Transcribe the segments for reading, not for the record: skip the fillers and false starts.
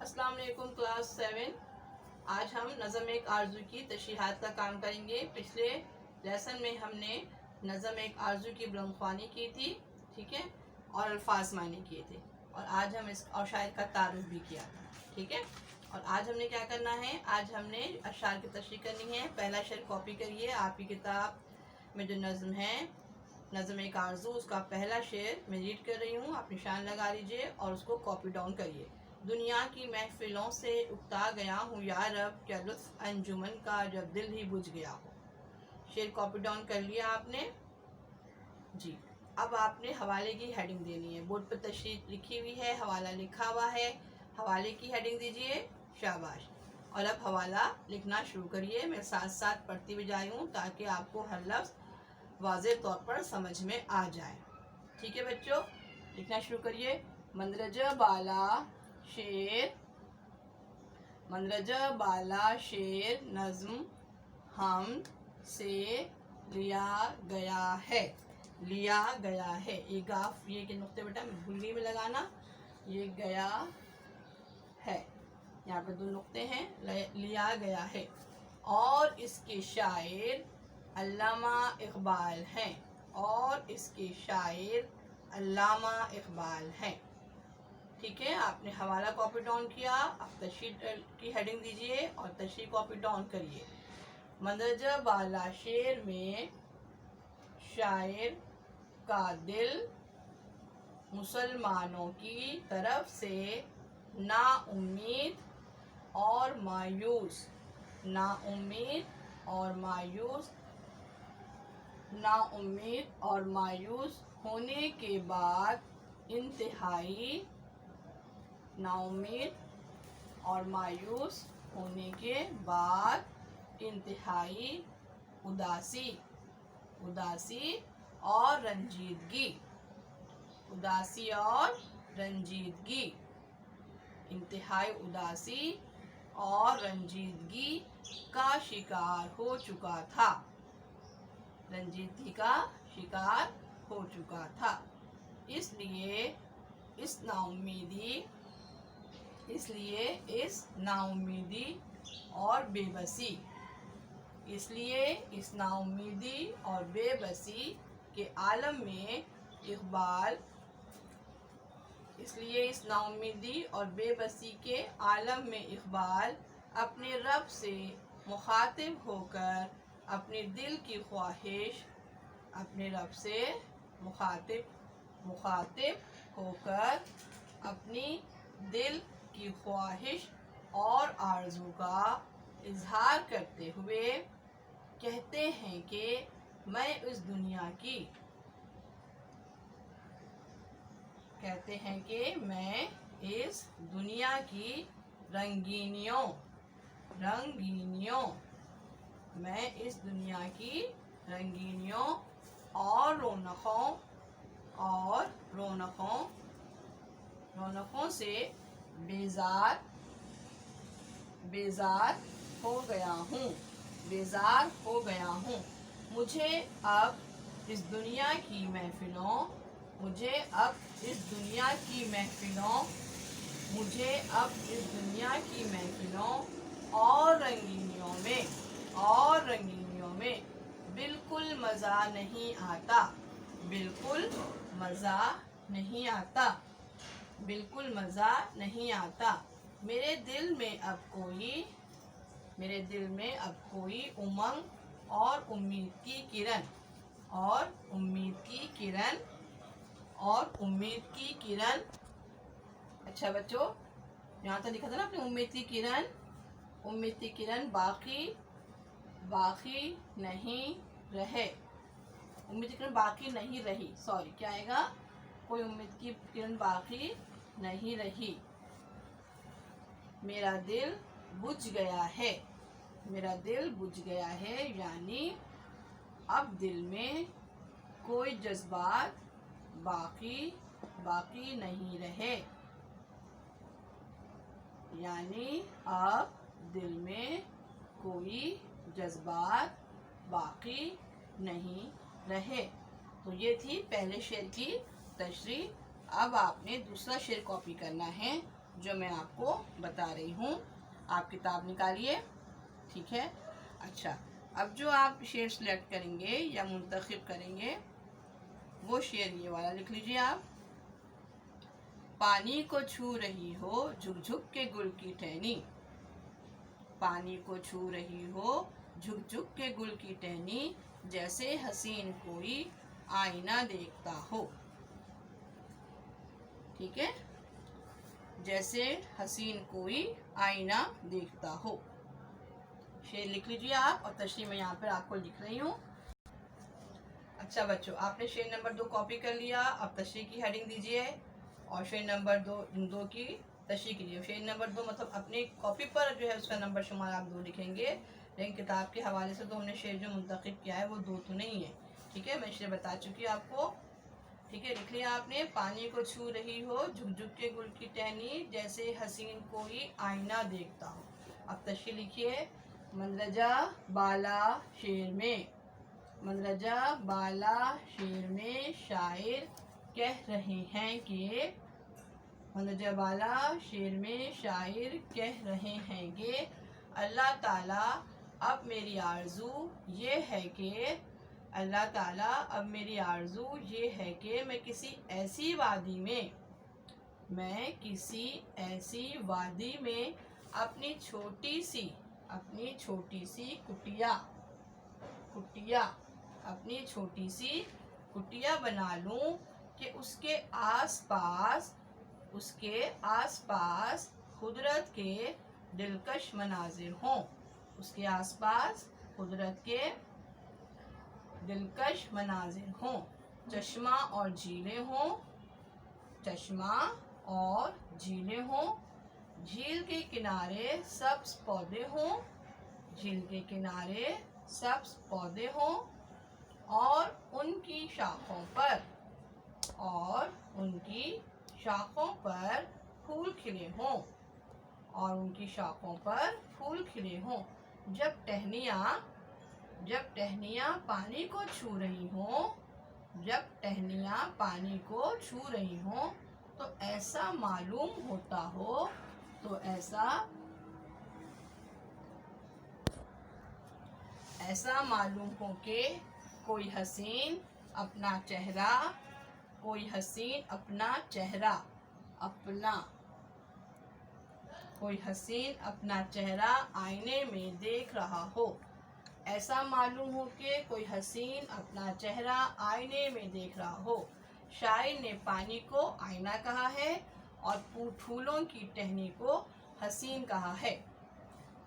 अस्सलाम वालेकुम क्लास 7। आज हम नज़म एक आरज़ू की तशरीहात का काम करेंगे। पिछले लेसन में हमने नज़म एक आरज़ू की बुलंदख्वानी की थी, ठीक है, और अल्फाज माने किए थे, और आज हम इस और शायर का तारुफ भी किया था, ठीक है। और आज हमने क्या करना है, आज हमने अशार की तशरीह करनी है। पहला शेर कॉपी करिए, आपकी किताब में जो नज़म है नज़म एक आरज़ू, उसका पहला शेर मैं रीड कर रही हूँ, आप निशान लगा लीजिए और उसको कॉपी डाउन करिए। दुनिया की महफिलों से उकता गया हूँ या रब, क्या लुत्फ़ अंजुमन का जब दिल ही बुझ गया हो। शेर कॉपी डाउन कर लिया आपने जी। अब आपने हवाले की हेडिंग देनी है। बोर्ड पर तशरीह लिखी हुई है, हवाला लिखा हुआ है, हवाले की हेडिंग दीजिए, शाबाश। और अब हवाला लिखना शुरू करिए। मैं साथ साथ पढ़ती हुई जा रही हूँ ताकि आपको हर लफ्ज़ वाज़ेह तौर पर समझ में आ जाए, ठीक है बच्चों। लिखना शुरू करिए। मंदरज बाला शेर, मंदरज बाला शेर नज़्म हम से लिया गया है, लिया गया है। ये गाफ, ये के नुक्ते बेटा भूल गई में लगाना, ये गया है, यहाँ पे दो नुक्ते हैं, लिया गया है। और इसके शायर अल्लामा इकबाल हैं, और इसके शायर अल्लामा इकबाल हैं, ठीक है। आपने हवाला कॉपी डाउन किया, अब तशरीह की हेडिंग दीजिए और तशरीह कॉपी डाउन करिए। मंदरज बाला शेर में शायर का दिल मुसलमानों की तरफ से नाउम्मीद और मायूस, नाउम्मीद और मायूस, नाउम्मीद और मायूस होने के बाद इंतहाई, नाउम्मीद और मायूस होने के बाद इंतहाई उदासी, उदासी और रंजीदगी, उदासी और रंजीदगी, इंतहाई उदासी और रंजीदगी का शिकार हो चुका था, रंजीदगी का शिकार हो चुका था। इसलिए इस नाउम्मीदी और बेबसी, इसलिए इस नाउम्मीदी और बेबसी के आलम में इकबाल, इसलिए इस नाउम्मीदी और बेबसी के आलम में इकबाल अपने रब से मुखातिब होकर अपने दिल की ख्वाहिश, अपने रब से मुखातिब होकर अपनी दिल की ख्वाहिश और आरज़ू का इजहार करते हुए कहते हैं कि मैं इस दुनिया की, कहते हैं कि मैं इस दुनिया की रंगीनियों, मैं इस दुनिया की रंगीनियों और रौनकों से बेजार हो गया हूँ, बेजार हो गया हूँ। मुझे अब इस दुनिया की महफिलों, मुझे अब इस दुनिया की महफिलों, मुझे अब इस दुनिया की महफिलों और रंगीनियों में बिल्कुल मज़ा नहीं आता, बिल्कुल मज़ा नहीं आता, बिल्कुल मज़ा नहीं आता। मेरे दिल में अब कोई उमंग और उम्मीद की किरण, उम्मीद की किरण। अच्छा बच्चों, यहाँ तो लिखा था ना अपनी उम्मीद की किरण बाकी नहीं रहे, उम्मीद की किरण बाकी नहीं रही, सॉरी, क्या आएगा, कोई उम्मीद की किरण बाकी नहीं रही। मेरा दिल बुझ गया है, मेरा दिल बुझ गया है, यानी अब दिल में कोई जज्बात बाकी नहीं रहे, यानी अब दिल में कोई जज्बात बाकी नहीं रहे। तो ये थी पहले शेर की तशरीह। अब आपने दूसरा शेर कॉपी करना है جو میں آپ کو بتا رہی ہوں. آپ کتاب نکالیے. ٹھیک ہے. اچھا، اب جو آپ شعر سلیکٹ کریں گے یا منتخب کریں گے وہ شعر یہ والا لکھ لیجیے آپ. پانی کو چھو رہی ہو جھک جھک کے گل کی ٹہنی. پانی کو چھو رہی ہو جھک جھک کے گل کی ٹہنی، جیسے حسین کوئی آئینہ دیکھتا ہو. ٹھیک ہے، جیسے حسین کوئی آئینہ دیکھتا ہو. شعر لکھ لیجیے آپ، اور تشریح میں یہاں پر آپ کو لکھ رہی ہوں. اچھا بچوں، آپ نے شعر نمبر 2 کاپی کر لیا. اب تشریح کی ہیڈنگ دیجیے اور شعر نمبر 2 کی تشریح کیجیے. شعر نمبر 2 مطلب اپنی کاپی پر جو ہے اس کا نمبر شمار آپ 2 لکھیں گے، لیکن کتاب کے حوالے سے تو ہم نے شعر جو منتخب کیا ہے وہ 2 تو نہیں ہے. ٹھیک ہے، میں شعر بتا چکی آپ کو. ٹھیک ہے، لکھ لیا آپ نے. پانی کو چھو رہی ہو جھک جھک کے گل کی ٹہنی، جیسے حسین کوئی آئینہ دیکھتا ہو. اب تشریح لکھیے. مندرجہ بالا شعر میں، مندرجہ بالا شعر میں شاعر کہہ رہے ہیں کہ، مندرجہ بالا شعر میں شاعر کہہ رہے ہیں کہ اللہ تعالیٰ اب میری آرزو یہ ہے کہ، اللہ تعالیٰ اب میری آرزو یہ ہے کہ میں کسی ایسی وادی میں اپنی چھوٹی سی کٹیا بنا لوں کہ اس کے آس پاس قدرت کے دلکش مناظر ہوں. اس کے آس پاس قدرت کے دلکش مناظر ہوں. چشمہ اور جھیلیں ہوں. جھیل کے کنارے سبز پودے ہوں اور ان کی شاخوں پر پھول کھلے ہوں. جب ٹہنیاں پانی کو چھو رہی ہوں تو ایسا معلوم ہو کہ کوئی حسین اپنا چہرہ آئینے میں دیکھ رہا ہو. ایسا معلوم ہو کہ کوئی حسین اپنا چہرہ آئینے میں دیکھ رہا ہو. شاعر نے پانی کو آئینہ کہا ہے اور پھولوں کی ٹہنی کو حسین کہا ہے.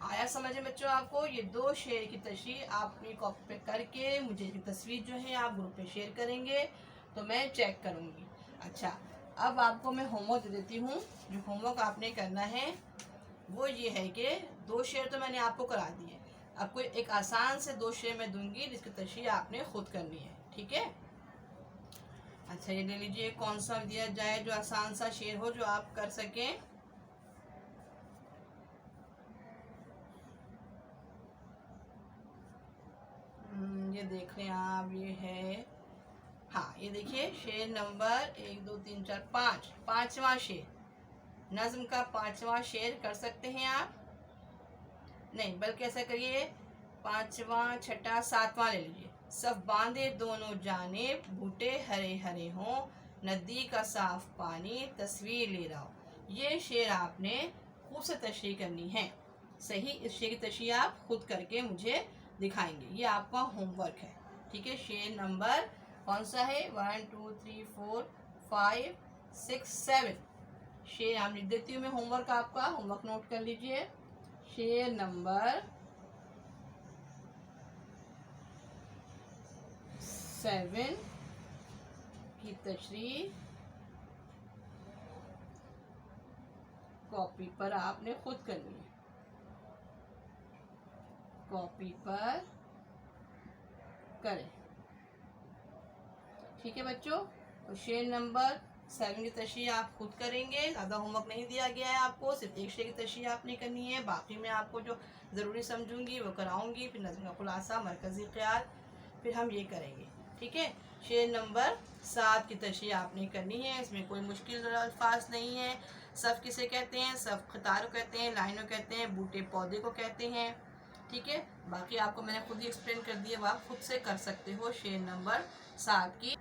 آیا سمجھ میں بچوں آپ کو؟ یہ 2 شعر کی تشریح آپ اپنی کاپی پہ کر کے مجھے تصویر جو ہے آپ گروپ پہ شیئر کریں گے تو میں چیک کروں گی. اچھا، اب آپ کو میں ہوم ورک دے دیتی ہوں. جو ہوم ورک آپ نے کرنا ہے وہ یہ ہے کہ 2 شعر تو میں نے آپ کو کرا دیے. اب کوئی ایک آسان سے 2 شعر میں دوں گی جس کی تشریح آپ نے خود کرنی ہے. ٹھیک ہے؟ اچھا، یہ لے لیجیے. کون سا دیا جائے جو آسان سا شعر ہو جو آپ کر سکیں. یہ دیکھ لیں آپ. یہ ہے، ہاں یہ دیکھیے شعر نمبر 1 2 3 4 5 5واں شعر. نظم کا 5واں شعر کر سکتے ہیں آپ؟ نہیں، بلکہ ایسا کریے 5واں 6واں 7واں لے لیجیے. صف باندھے دونوں جانب بوٹے ہرے ہرے ہوں، ندی کا صاف پانی تصویر لے رہا ہو. یہ شعر آپ نے خوب سے تشریح کرنی ہے. صحیح، اس شعر کی تشریح آپ خود کر کے مجھے دکھائیں گے. یہ آپ کا ہوم ورک ہے. ٹھیک ہے، شعر نمبر کون سا ہے؟ 1 2 3 4 5 6 7 شعر آپ لکھ دیتی ہوں میں. ہوم ورک آپ کا، ہوم ورک نوٹ کر لیجیے. شعر نمبر 7 کی تشریح کاپی پر آپ نے خود کرنی ہے. کاپی پر کریں. ٹھیک ہے بچوں؟ تو شعر نمبر 7 کی تشریح آپ خود کریں گے. زیادہ ہوم ورک نہیں دیا گیا ہے آپ کو، صرف ایک شعر کی تشریح آپ نے کرنی ہے. باقی میں آپ کو جو ضروری سمجھوں گی وہ کراؤں گی. پھر نظم کا خلاصہ، مرکزی خیال، پھر ہم یہ کریں گے. ٹھیک ہے؟ शेर नंबर 7 की तशरीह आपने करनी है। इसमें कोई मुश्किल अल्फाज नहीं है। सफ़ किसे कहते हैं? सफ़ कतार को कहते हैं, लाइनों कहते हैं, बूटे पौधे को कहते हैं। ठीक है, बाकी आपको मैंने खुद ही एक्सप्लेन कर दिया, आप खुद से कर सकते हो शेर नंबर 7 की।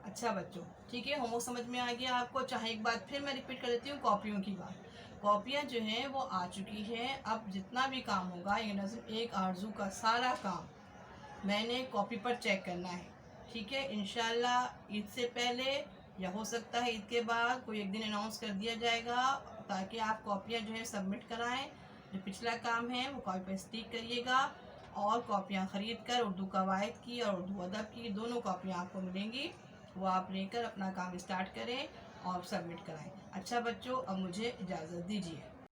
अच्छा बच्चों, ठीक है, होमवर्क समझ में आ गया आपको। चाहे एक बात फिर मैं रिपीट कर देती हूँ कॉपियों की बात। कॉपियाँ जो हैं वो आ चुकी हैं। अब जितना भी काम होगा ये नज़म एक आरज़ू का सारा काम मैंने कॉपी पर चेक करना है। ठीक है, इंशाल्लाह ईद से पहले या हो सकता है ईद के बाद कोई एक दिन अनाउंस कर दिया जाएगा, ताकि आप कॉपियाँ जो है सबमिट कराएं। जो पिछला काम है वो कॉपी पर स्टिक करिएगा, और कॉपियाँ ख़रीद कर उर्दू कवायद की और उर्दू अदब की दोनों कॉपियाँ आपको मिलेंगी। वो आप लेकर अपना काम स्टार्ट करें और सबमिट कराएं। अच्छा बच्चों, अब मुझे इजाज़त दीजिए।